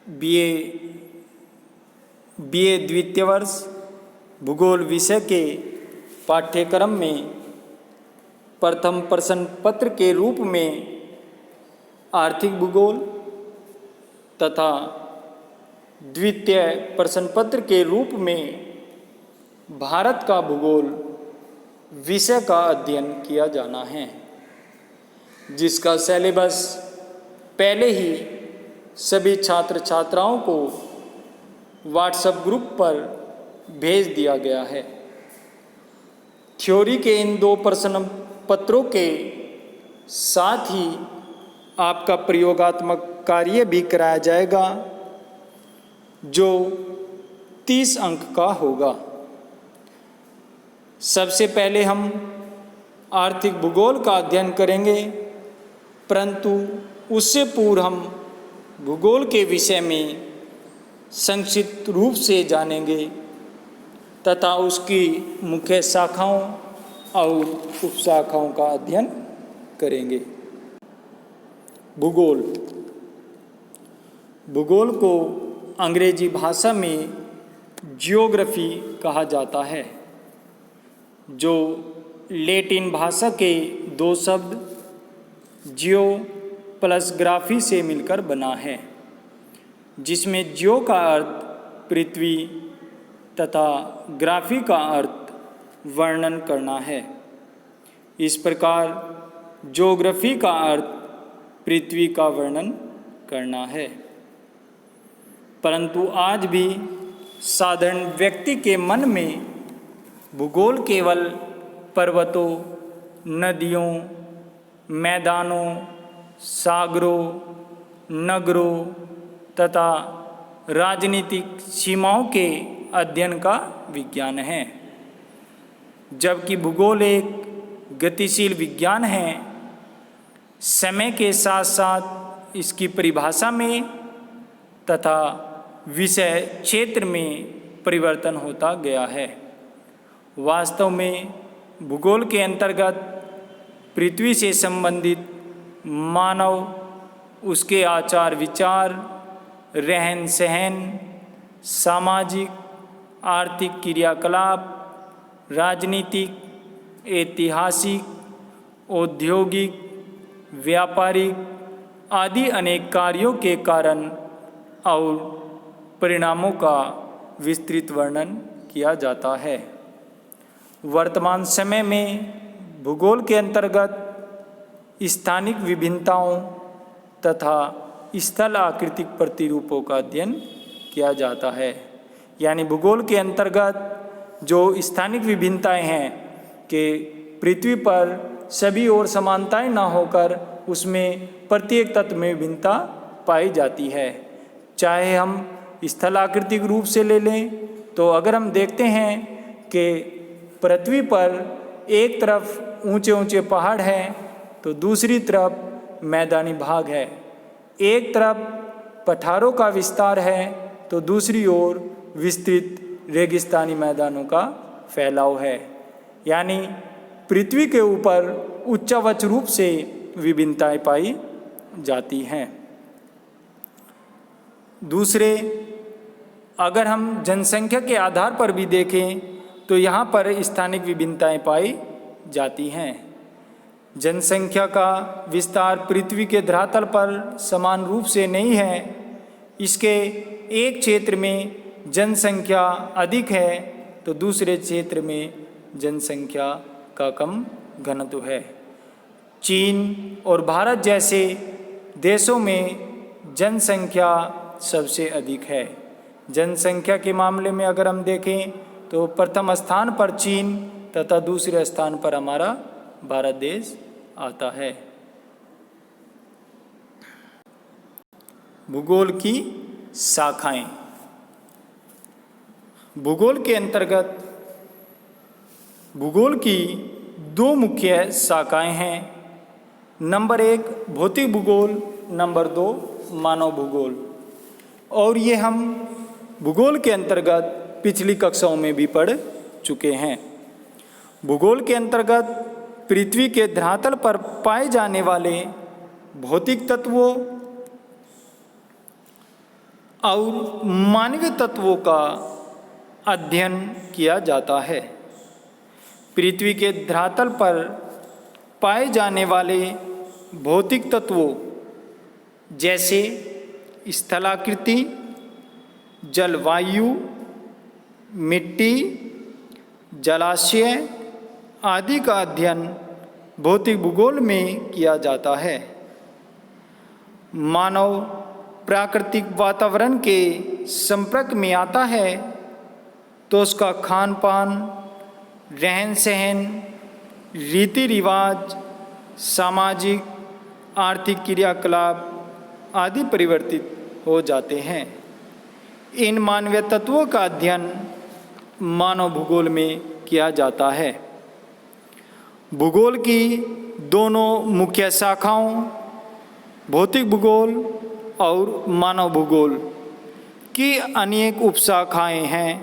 BA द्वितीय वर्ष भूगोल विषय के पाठ्यक्रम में प्रथम प्रश्न पत्र के रूप में आर्थिक भूगोल तथा द्वितीय प्रश्न पत्र के रूप में भारत का भूगोल विषय का अध्ययन किया जाना है, जिसका सिलेबस पहले ही सभी छात्र छात्राओं को व्हाट्सएप ग्रुप पर भेज दिया गया है। थ्योरी के इन 2 प्रश्न पत्रों के साथ ही आपका प्रयोगात्मक कार्य भी कराया जाएगा, जो 30 अंक का होगा। सबसे पहले हम आर्थिक भूगोल का अध्ययन करेंगे, परंतु उससे पूर्व हम भूगोल के विषय में संक्षिप्त रूप से जानेंगे तथा उसकी मुख्य शाखाओं और उपशाखाओं का अध्ययन करेंगे। भूगोल को अंग्रेजी भाषा में जियोग्राफी कहा जाता है, जो लैटिन भाषा के 2 शब्द जियो प्लस ग्राफी से मिलकर बना है, जिसमें जियो का अर्थ पृथ्वी तथा ग्राफी का अर्थ वर्णन करना है। इस प्रकार ज्योग्राफी का अर्थ पृथ्वी का वर्णन करना है, परंतु आज भी साधारण व्यक्ति के मन में भूगोल केवल पर्वतों, नदियों, मैदानों, सागरों, नगरों तथा राजनीतिक सीमाओं के अध्ययन का विज्ञान है, जबकि भूगोल एक गतिशील विज्ञान है। समय के साथ साथ इसकी परिभाषा में तथा विषय क्षेत्र में परिवर्तन होता गया है। वास्तव में भूगोल के अंतर्गत पृथ्वी से संबंधित मानव, उसके आचार विचार, रहन सहन, सामाजिक आर्थिक क्रियाकलाप, राजनीतिक, ऐतिहासिक, औद्योगिक, व्यापारिक आदि अनेक कार्यों के कारण और परिणामों का विस्तृत वर्णन किया जाता है। वर्तमान समय में भूगोल के अंतर्गत स्थानिक विभिन्नताओं तथा स्थल आकृतिक प्रतिरूपों का अध्ययन किया जाता है। यानी भूगोल के अंतर्गत जो स्थानिक विभिन्नताएं हैं कि पृथ्वी पर सभी ओर समानताएं ना होकर उसमें प्रत्येक तत्व में विभिन्नता पाई जाती है। चाहे हम स्थल आकृतिक रूप से ले लें तो अगर हम देखते हैं कि पृथ्वी पर एक तरफ ऊंचे ऊंचे पहाड़ हैं तो दूसरी तरफ मैदानी भाग है, एक तरफ पठारों का विस्तार है तो दूसरी ओर विस्तृत रेगिस्तानी मैदानों का फैलाव है। यानी पृथ्वी के ऊपर उच्चावच रूप से विभिन्नताएं पाई जाती हैं। दूसरे, अगर हम जनसंख्या के आधार पर भी देखें तो यहाँ पर स्थानिक विभिन्नताएं पाई जाती हैं। जनसंख्या का विस्तार पृथ्वी के धरातल पर समान रूप से नहीं है। इसके एक क्षेत्र में जनसंख्या अधिक है तो दूसरे क्षेत्र में जनसंख्या का कम घनत्व है। चीन और भारत जैसे देशों में जनसंख्या सबसे अधिक है। जनसंख्या के मामले में अगर हम देखें तो प्रथम स्थान पर चीन तथा दूसरे स्थान पर हमारा भारत देश आता है। भूगोल की शाखाएं। भूगोल के अंतर्गत भूगोल की 2 मुख्य शाखाएं हैं। नंबर 1 भौतिक भूगोल, नंबर 2 मानव भूगोल। और ये हम भूगोल के अंतर्गत पिछली कक्षाओं में भी पढ़ चुके हैं। भूगोल के अंतर्गत पृथ्वी के धरातल पर पाए जाने वाले भौतिक तत्वों, और मानवीय तत्वों का अध्ययन किया जाता है। पृथ्वी के धरातल पर पाए जाने वाले भौतिक तत्वों जैसे स्थलाकृति, जलवायु, मिट्टी, जलाशय आदि का अध्ययन भौतिक भूगोल में किया जाता है। मानव प्राकृतिक वातावरण के संपर्क में आता है तो उसका खान पान, रहन सहन, रीति रिवाज, सामाजिक आर्थिक क्रियाकलाप आदि परिवर्तित हो जाते हैं। इन मानवीय तत्वों का अध्ययन मानव भूगोल में किया जाता है। भूगोल की दोनों मुख्य शाखाओं भौतिक भूगोल और मानव भूगोल की अनेक उपशाखाएं हैं।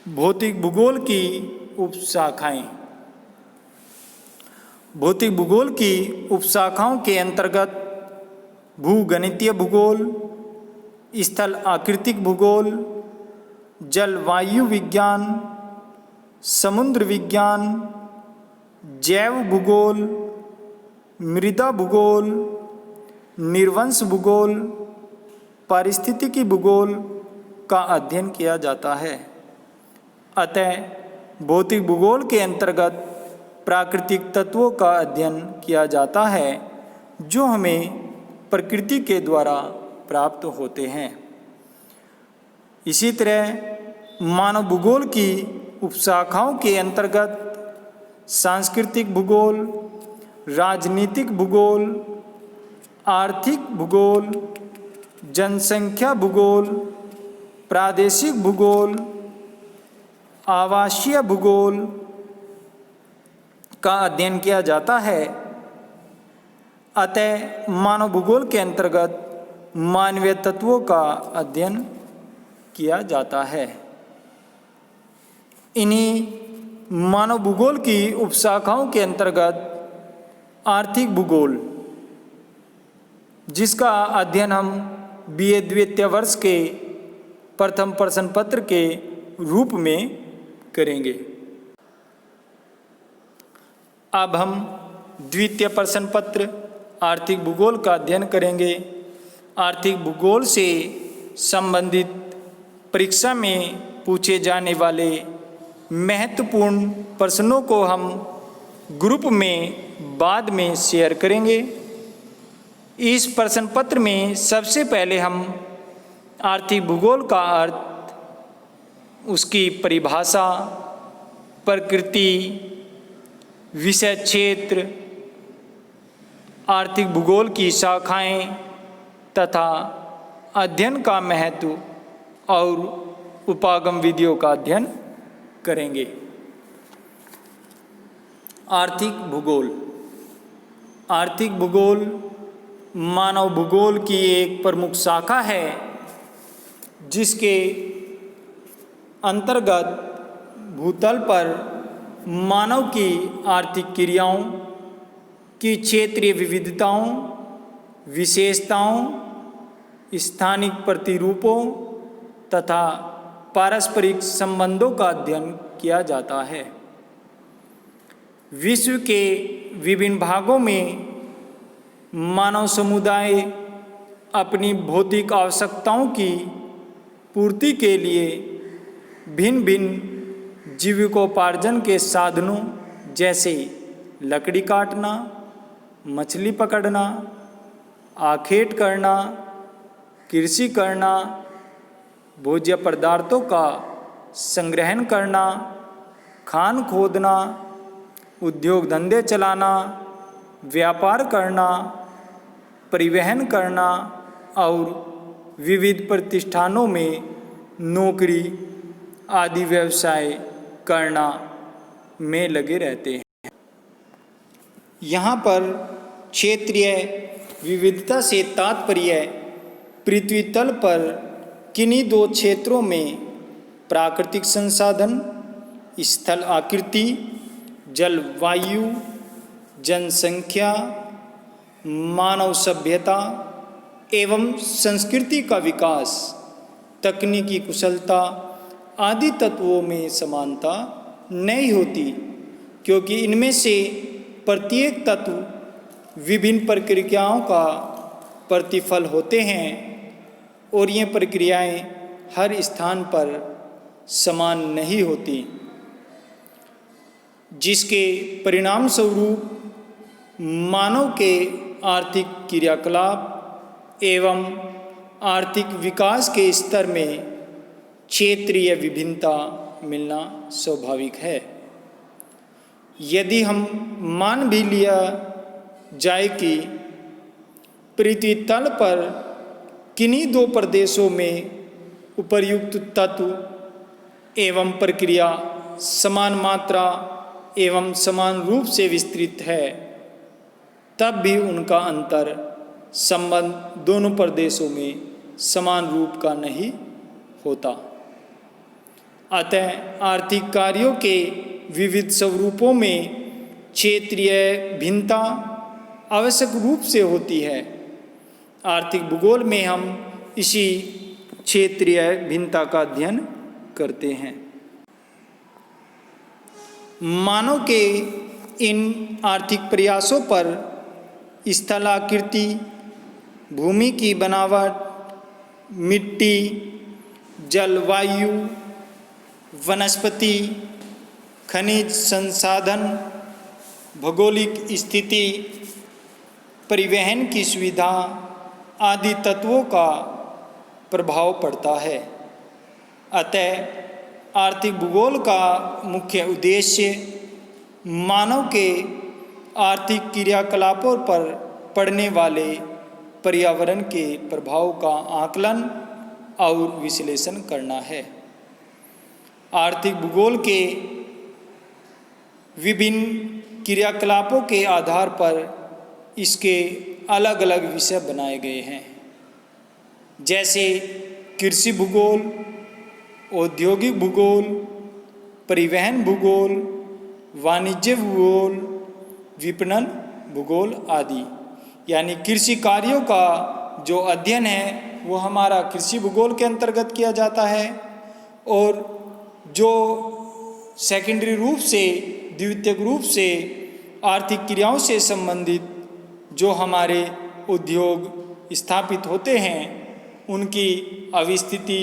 भौतिक भूगोल की उपशाखाएं। भौतिक भूगोल की उपशाखाओं के अंतर्गत भूगणितीय भूगोल, स्थल आकृतिक भूगोल, जलवायु विज्ञान, समुद्र विज्ञान, जैव भूगोल, मृदा भूगोल, निर्वंश भूगोल, पारिस्थितिकी भूगोल का अध्ययन किया जाता है। अतः भौतिक भूगोल के अंतर्गत प्राकृतिक तत्वों का अध्ययन किया जाता है जो हमें प्रकृति के द्वारा प्राप्त होते हैं। इसी तरह मानव भूगोल की उपशाखाओं के अंतर्गत सांस्कृतिक भूगोल, राजनीतिक भूगोल, आर्थिक भूगोल, जनसंख्या भूगोल, प्रादेशिक भूगोल, आवासीय भूगोल का अध्ययन किया जाता है। अतः मानव भूगोल के अंतर्गत मानवीय तत्वों का अध्ययन किया जाता है। इन्हीं मानव भूगोल की उपशाखाओं के अंतर्गत आर्थिक भूगोल, जिसका अध्ययन हम BA द्वितीय वर्ष के प्रथम प्रश्न पत्र के रूप में करेंगे। अब हम द्वितीय प्रश्न पत्र आर्थिक भूगोल का अध्ययन करेंगे। आर्थिक भूगोल से संबंधित परीक्षा में पूछे जाने वाले महत्वपूर्ण प्रश्नों को हम ग्रुप में बाद में शेयर करेंगे। इस प्रश्न पत्र में सबसे पहले हम आर्थिक भूगोल का अर्थ, उसकी परिभाषा, प्रकृति, विषय क्षेत्र, आर्थिक भूगोल की शाखाएं तथा अध्ययन का महत्व और उपागम विधियों का अध्ययन करेंगे। आर्थिक भूगोल। आर्थिक भूगोल मानव भूगोल की एक प्रमुख शाखा है जिसके अंतर्गत भूतल पर मानव की आर्थिक क्रियाओं की क्षेत्रीय विविधताओं, विशेषताओं, स्थानिक प्रतिरूपों तथा पारस्परिक संबंधों का अध्ययन किया जाता है। विश्व के विभिन्न भागों में मानव समुदाय अपनी भौतिक आवश्यकताओं की पूर्ति के लिए भिन्न भिन्न जीविकोपार्जन के साधनों जैसे लकड़ी काटना, मछली पकड़ना, आखेट करना, कृषि करना, भोज्य पदार्थों का संग्रहण करना, खान खोदना, उद्योग धंधे चलाना, व्यापार करना, परिवहन करना और विविध प्रतिष्ठानों में नौकरी आदि व्यवसाय करना में लगे रहते हैं। यहाँ पर क्षेत्रीय विविधता से तात्पर्य पृथ्वी तल पर किन्हीं दो क्षेत्रों में प्राकृतिक संसाधन, स्थल आकृति, जलवायु, जनसंख्या, मानव सभ्यता, एवं संस्कृति का विकास, तकनीकी कुशलता आदि तत्वों में समानता नहीं होती, क्योंकि इनमें से प्रत्येक तत्व विभिन्न प्रक्रियाओं का प्रतिफल होते हैं और ये प्रक्रियाएं हर स्थान पर समान नहीं होती, जिसके परिणाम स्वरूप मानव के आर्थिक क्रियाकलाप एवं आर्थिक विकास के स्तर में क्षेत्रीय विभिन्नता मिलना स्वाभाविक है। यदि हम मान भी लिया जाए कि पृथ्वी तल पर किन्हीं दो प्रदेशों में उपर्युक्त तत्व एवं प्रक्रिया समान मात्रा एवं समान रूप से विस्तृत है, तब भी उनका अंतर संबंध दोनों प्रदेशों में समान रूप का नहीं होता। अतः आर्थिक कार्यों के विविध स्वरूपों में क्षेत्रीय भिन्नता आवश्यक रूप से होती है। आर्थिक भूगोल में हम इसी क्षेत्रीय भिन्नता का अध्ययन करते हैं। मानव के इन आर्थिक प्रयासों पर स्थलाकृति, भूमि की बनावट, मिट्टी, जलवायु, वनस्पति, खनिज संसाधन, भौगोलिक स्थिति, परिवहन की सुविधा आदि तत्वों का प्रभाव पड़ता है। अतः आर्थिक भूगोल का मुख्य उद्देश्य मानव के आर्थिक क्रियाकलापों पर पड़ने वाले पर्यावरण के प्रभाव का आकलन और विश्लेषण करना है। आर्थिक भूगोल के विभिन्न क्रियाकलापों के आधार पर इसके अलग अलग विषय बनाए गए हैं, जैसे कृषि भूगोल, औद्योगिक भूगोल, परिवहन भूगोल, वाणिज्य भूगोल, विपणन भूगोल आदि। यानी कृषि कार्यों का जो अध्ययन है वो हमारा कृषि भूगोल के अंतर्गत किया जाता है, और जो सेकेंडरी रूप से, द्वितीयक रूप से आर्थिक क्रियाओं से संबंधित जो हमारे उद्योग स्थापित होते हैं, उनकी अवस्थिति,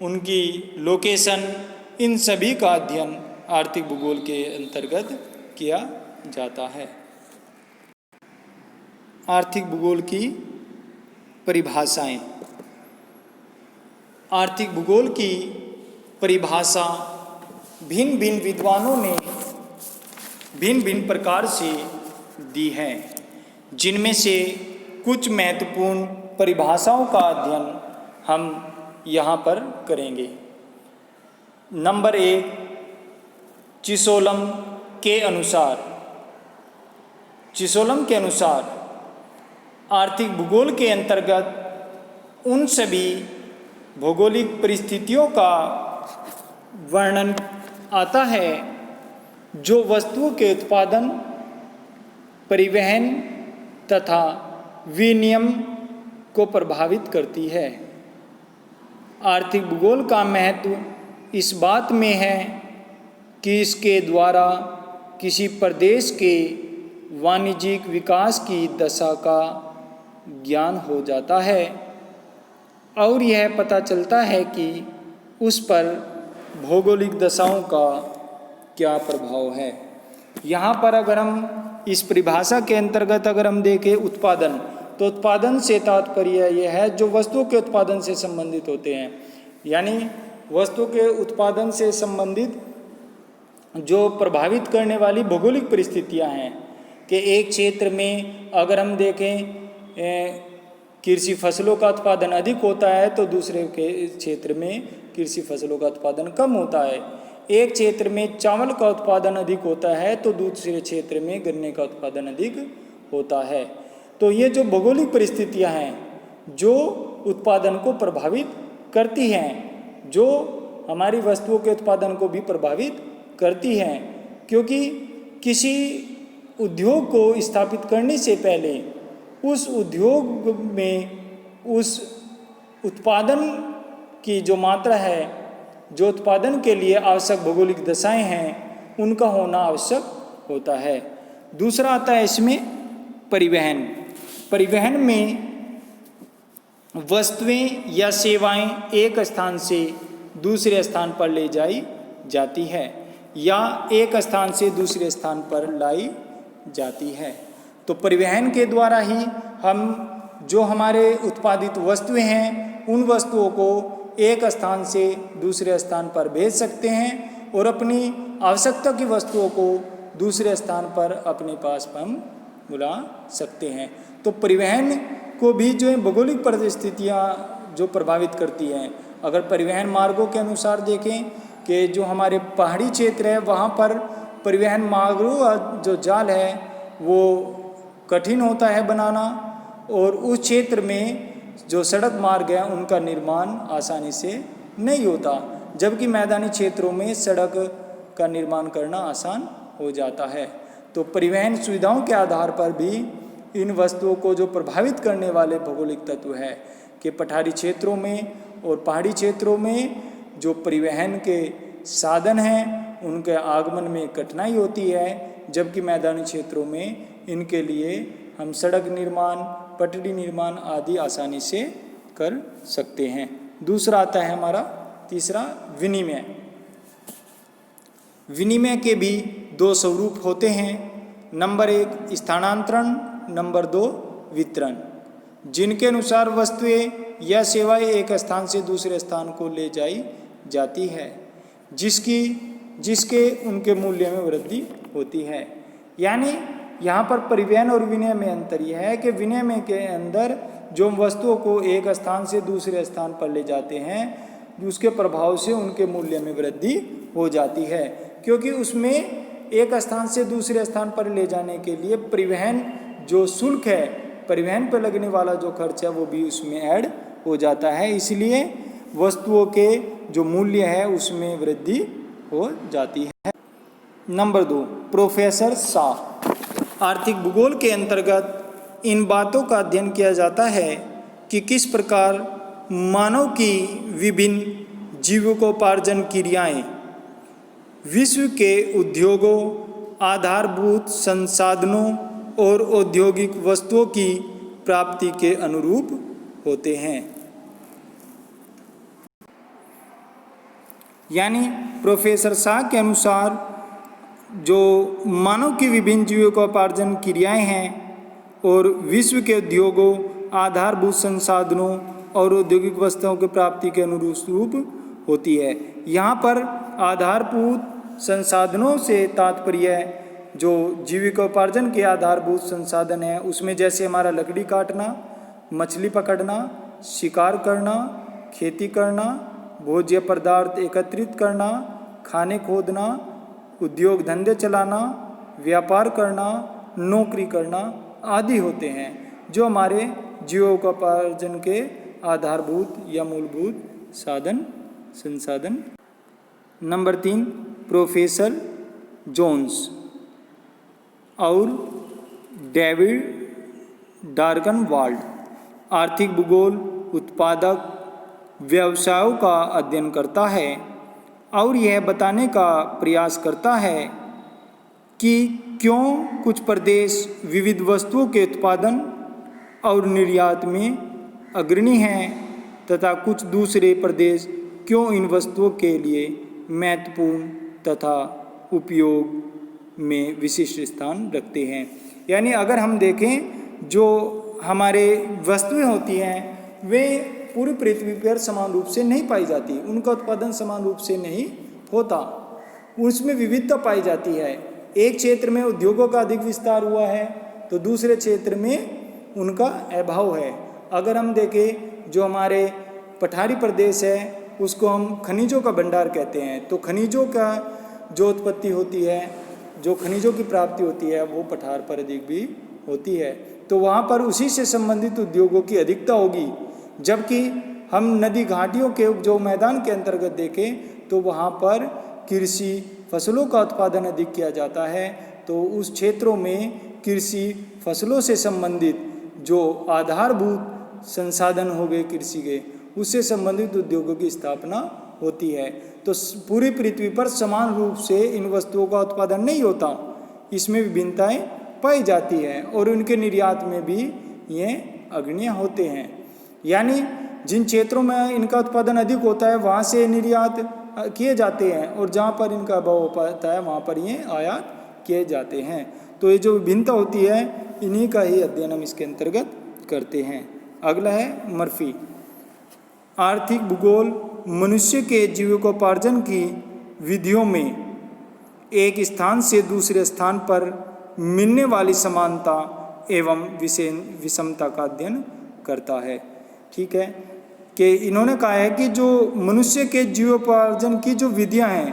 उनकी लोकेशन, इन सभी का अध्ययन आर्थिक भूगोल के अंतर्गत किया जाता है। आर्थिक भूगोल की परिभाषाएं। आर्थिक भूगोल की परिभाषा भिन्न भिन्न विद्वानों ने भिन्न भिन्न प्रकार से दी है, जिनमें से कुछ महत्वपूर्ण परिभाषाओं का अध्ययन हम यहाँ पर करेंगे। नंबर 1, चिसोलम के अनुसार आर्थिक भूगोल के अंतर्गत उन सभी भौगोलिक परिस्थितियों का वर्णन आता है जो वस्तुओं के उत्पादन, परिवहन तथा विनिमय को प्रभावित करती है। आर्थिक भूगोल का महत्व इस बात में है कि इसके द्वारा किसी प्रदेश के वाणिज्यिक विकास की दशा का ज्ञान हो जाता है और यह पता चलता है कि उस पर भौगोलिक दशाओं का क्या प्रभाव है। यहाँ पर अगर हम इस परिभाषा के अंतर्गत अगर हम देखें उत्पादन, तो उत्पादन से तात्पर्य यह है जो वस्तुओं के उत्पादन से संबंधित होते हैं। यानी वस्तु के उत्पादन से संबंधित जो प्रभावित करने वाली भौगोलिक परिस्थितियां हैं कि एक क्षेत्र में अगर हम देखें कृषि फसलों का उत्पादन अधिक होता है तो दूसरे के क्षेत्र में कृषि फसलों का उत्पादन कम होता है। एक क्षेत्र में चावल का उत्पादन अधिक होता है तो दूसरे क्षेत्र में गन्ने का उत्पादन अधिक होता है। तो ये जो भौगोलिक परिस्थितियां हैं जो उत्पादन को प्रभावित करती हैं, जो हमारी वस्तुओं के उत्पादन को भी प्रभावित करती हैं, क्योंकि किसी उद्योग को स्थापित करने से पहले उस उद्योग में उस उत्पादन की जो मात्रा है, जो उत्पादन के लिए आवश्यक भौगोलिक दशाएं हैं, उनका होना आवश्यक होता है। दूसरा आता है इसमें परिवहन। परिवहन में वस्तुएं या सेवाएं एक स्थान से दूसरे स्थान पर ले जाई जाती है या एक स्थान से दूसरे स्थान पर लाई जाती है। तो परिवहन के द्वारा ही हम जो हमारे उत्पादित वस्तुएं हैं, उन वस्तुओं को एक स्थान से दूसरे स्थान पर भेज सकते हैं और अपनी आवश्यकता की वस्तुओं को दूसरे स्थान पर अपने पास हम बुला सकते हैं। तो परिवहन को भी जो है भौगोलिक परिस्थितियाँ जो प्रभावित करती हैं। अगर परिवहन मार्गों के अनुसार देखें कि जो हमारे पहाड़ी क्षेत्र है, वहाँ पर परिवहन मार्गों का जो जाल है वो कठिन होता है बनाना, और उस क्षेत्र में जो सड़क मार्ग है उनका निर्माण आसानी से नहीं होता, जबकि मैदानी क्षेत्रों में सड़क का निर्माण करना आसान हो जाता है। तो परिवहन सुविधाओं के आधार पर भी इन वस्तुओं को जो प्रभावित करने वाले भौगोलिक तत्व है कि पठारी क्षेत्रों में और पहाड़ी क्षेत्रों में जो परिवहन के साधन हैं उनके आगमन में कठिनाई होती है, जबकि मैदानी क्षेत्रों में इनके लिए हम सड़क निर्माण, पटरी निर्माण आदि आसानी से कर सकते हैं। दूसरा आता है हमारा तीसरा विनिमय। विनिमय के भी दो स्वरूप होते हैं। नंबर 1 स्थानांतरण, नंबर 2 वितरण, जिनके अनुसार वस्तुएं या सेवाएं एक स्थान से दूसरे स्थान को ले जाई जाती है, जिसके उनके मूल्य में वृद्धि होती है। यानी यहाँ पर परिवहन और विनिमय में अंतर यह है कि विनिमय के अंदर जो वस्तुओं को एक स्थान से दूसरे स्थान पर ले जाते हैं, उसके प्रभाव से उनके मूल्य में वृद्धि हो जाती है, क्योंकि उसमें एक स्थान से दूसरे स्थान पर ले जाने के लिए परिवहन जो शुल्क है, परिवहन पर लगने वाला जो खर्च है वो भी उसमें ऐड हो जाता है। इसलिए वस्तुओं के जो मूल्य है उसमें वृद्धि हो जाती है। Number 2 professor Shah. आर्थिक भूगोल के अंतर्गत इन बातों का अध्ययन किया जाता है कि किस प्रकार मानव की विभिन्न जीविकोपार्जन क्रियाएं विश्व के उद्योगों, आधारभूत संसाधनों और औद्योगिक वस्तुओं की प्राप्ति के अनुरूप होते हैं। यानी प्रोफेसर शाह के अनुसार जो मानव की विभिन्न जीविकोपार्जन क्रियाएं हैं और विश्व के उद्योगों, आधारभूत संसाधनों और औद्योगिक वस्तुओं की प्राप्ति के अनुरूप होती है। यहाँ पर आधारभूत संसाधनों से तात्पर्य जो जीविकोपार्जन के आधारभूत संसाधन है उसमें जैसे हमारा लकड़ी काटना, मछली पकड़ना, शिकार करना, खेती करना, भोज्य पदार्थ एकत्रित करना, खाने खोदना, उद्योग धंधे चलाना, व्यापार करना, नौकरी करना आदि होते हैं, जो हमारे जीविकोपार्जन के आधारभूत या मूलभूत संसाधन। नंबर 3 प्रोफेसर जोन्स और डेविड डार्कनवाल्ड आर्थिक भूगोल उत्पादक व्यवसायों का अध्ययन करता है और यह बताने का प्रयास करता है कि क्यों कुछ प्रदेश विविध वस्तुओं के उत्पादन और निर्यात में अग्रणी हैं तथा कुछ दूसरे प्रदेश क्यों इन वस्तुओं के लिए महत्वपूर्ण तथा उपयोग में विशिष्ट स्थान रखते हैं। यानी अगर हम देखें जो हमारे वस्तुएं होती हैं वे पूरी पृथ्वी पर समान रूप से नहीं पाई जाती, उनका उत्पादन समान रूप से नहीं होता, उसमें विविधता पाई जाती है। एक क्षेत्र में उद्योगों का अधिक विस्तार हुआ है तो दूसरे क्षेत्र में उनका अभाव है। अगर हम देखें जो हमारे पठारी प्रदेश है उसको हम खनिजों का भंडार कहते हैं, तो खनिजों का जो उत्पत्ति होती है, जो खनिजों की प्राप्ति होती है वो पठार पर अधिक भी होती है, तो वहाँ पर उसी से संबंधित उद्योगों की अधिकता होगी। जबकि हम नदी घाटियों के जो मैदान के अंतर्गत देखें तो वहाँ पर कृषि फसलों का उत्पादन अधिक किया जाता है, तो उस क्षेत्रों में कृषि फसलों से संबंधित जो आधारभूत संसाधन हो गए कृषि के, उससे संबंधित उद्योगों की स्थापना होती है। तो पूरी पृथ्वी पर समान रूप से इन वस्तुओं का उत्पादन नहीं होता, इसमें विभिन्नताएं पाई जाती है और उनके निर्यात में भी ये अग्रणी होते हैं। यानी जिन क्षेत्रों में इनका उत्पादन अधिक होता है वहाँ से निर्यात किए जाते हैं और जहाँ पर इनका अभाव हो पाता है वहाँ पर ये आयात किए जाते हैं। तो ये जो विभिन्नता होती है इन्हीं का ही अध्ययन हम इसके अंतर्गत करते हैं। अगला है मर्फी। आर्थिक भूगोल मनुष्य के जीविकोपार्जन की विधियों में एक स्थान से दूसरे स्थान पर मिलने वाली समानता एवं विषमता का अध्ययन करता है। ठीक है, कि इन्होंने कहा है कि जो मनुष्य के जीविकोपार्जन की जो विधियां हैं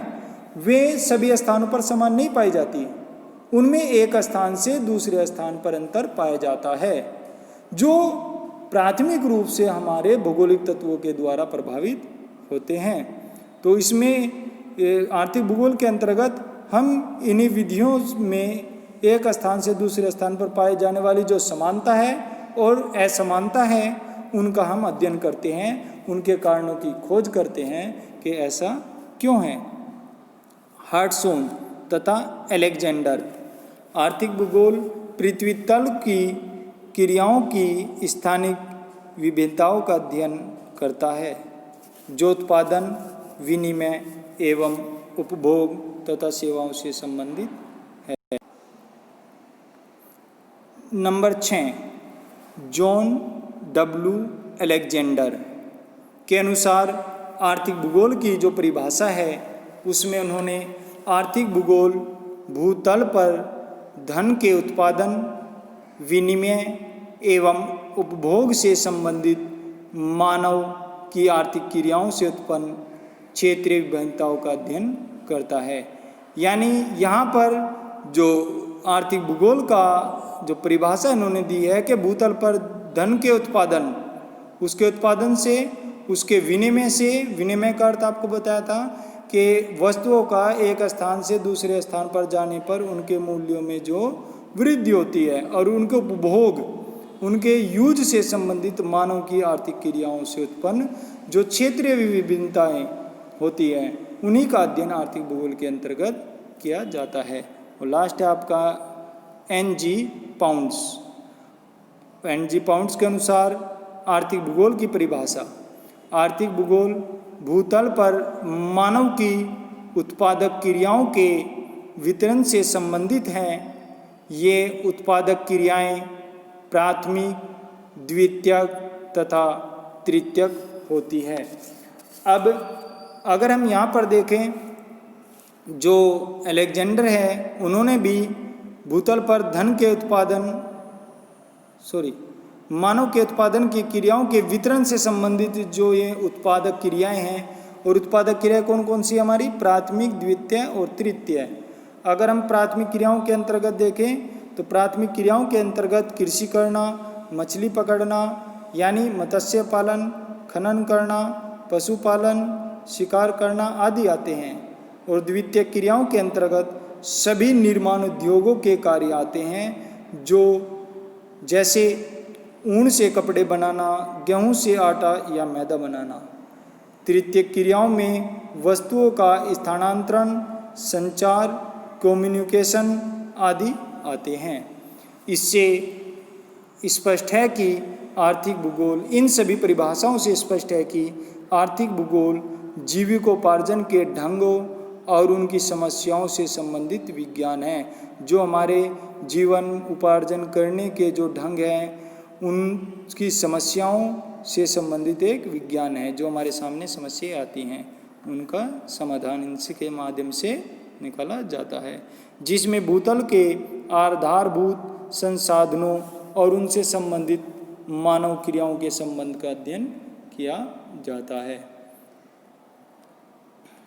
वे सभी स्थानों पर समान नहीं पाई जाती, उनमें एक स्थान से दूसरे स्थान पर अंतर पाया जाता है, जो प्राथमिक रूप से हमारे भौगोलिक तत्वों के द्वारा प्रभावित होते हैं। तो इसमें आर्थिक भूगोल के अंतर्गत हम इन्हीं विधियों में एक स्थान से दूसरे स्थान पर पाए जाने वाली जो समानता है और असमानता है उनका हम अध्ययन करते हैं, उनके कारणों की खोज करते हैं कि ऐसा क्यों है। हार्टसोन तथा अलेक्जेंडर। आर्थिक भूगोल पृथ्वी तल की क्रियाओं की स्थानिक विभिन्नताओं का अध्ययन करता है जो उत्पादन, विनिमय एवं उपभोग तथा सेवाओं से संबंधित है। नंबर 6, जॉन डब्ल्यू अलेक्जेंडर के अनुसार आर्थिक भूगोल की जो परिभाषा है उसमें उन्होंने आर्थिक भूगोल भूतल पर धन के उत्पादन, विनिमय एवं उपभोग से संबंधित मानव की आर्थिक क्रियाओं से उत्पन्न क्षेत्रीय विभिन्नताओं का अध्ययन करता है। यानी यहाँ पर जो आर्थिक भूगोल का जो परिभाषा इन्होंने दी है कि भूतल पर धन के उत्पादन, उसके उत्पादन से, उसके विनिमय से, विनिमय का अर्थ आपको बताया था कि वस्तुओं का एक स्थान से दूसरे स्थान पर जाने पर उनके मूल्यों में जो वृद्धि होती है और उनके उपभोग, उनके यूज से संबंधित मानव की आर्थिक क्रियाओं से उत्पन्न जो क्षेत्रीय विभिन्नताएं होती हैं उन्हीं का अध्ययन आर्थिक भूगोल के अंतर्गत किया जाता है। और लास्ट है आपका एन.जी. पाउंड्स। एन.जी. पाउंड्स के अनुसार आर्थिक भूगोल की परिभाषा। आर्थिक भूगोल भूतल पर मानव की उत्पादक क्रियाओं के वितरण से संबंधित हैं। ये उत्पादक क्रियाएं प्राथमिक, द्वितीयक तथा तृतीयक होती है। अब अगर हम यहाँ पर देखें, जो अलेक्जेंडर है उन्होंने भी भूतल पर धन के उत्पादन, मानव के उत्पादन की क्रियाओं के वितरण से संबंधित जो ये उत्पादक क्रियाएं हैं, और उत्पादक क्रियाएं कौन कौन सी हमारी, प्राथमिक, द्वितीय और तृतीय। अगर हम प्राथमिक क्रियाओं के अंतर्गत देखें तो प्राथमिक क्रियाओं के अंतर्गत कृषि करना, मछली पकड़ना यानी मत्स्य पालन, खनन करना, पशुपालन, शिकार करना आदि आते हैं। और द्वितीय क्रियाओं के अंतर्गत सभी निर्माण उद्योगों के कार्य आते हैं, जो जैसे ऊन से कपड़े बनाना, गेहूं से आटा या मैदा बनाना। तृतीय क्रियाओं में वस्तुओं का स्थानांतरण, संचार, कम्युनिकेशन आदि आते हैं। इससे स्पष्ट है कि आर्थिक भूगोल, इन सभी परिभाषाओं से स्पष्ट है कि आर्थिक भूगोल जीविकोपार्जन के ढंगों और उनकी समस्याओं से संबंधित विज्ञान है। जो हमारे जीवन उपार्जन करने के जो ढंग हैं उनकी समस्याओं से संबंधित एक विज्ञान है। जो हमारे सामने समस्याएं आती हैं उनका समाधान इनके माध्यम से निकाला जाता है, जिसमें भूतल के आधारभूत संसाधनों और उनसे संबंधित मानव क्रियाओं के संबंध का अध्ययन किया जाता है।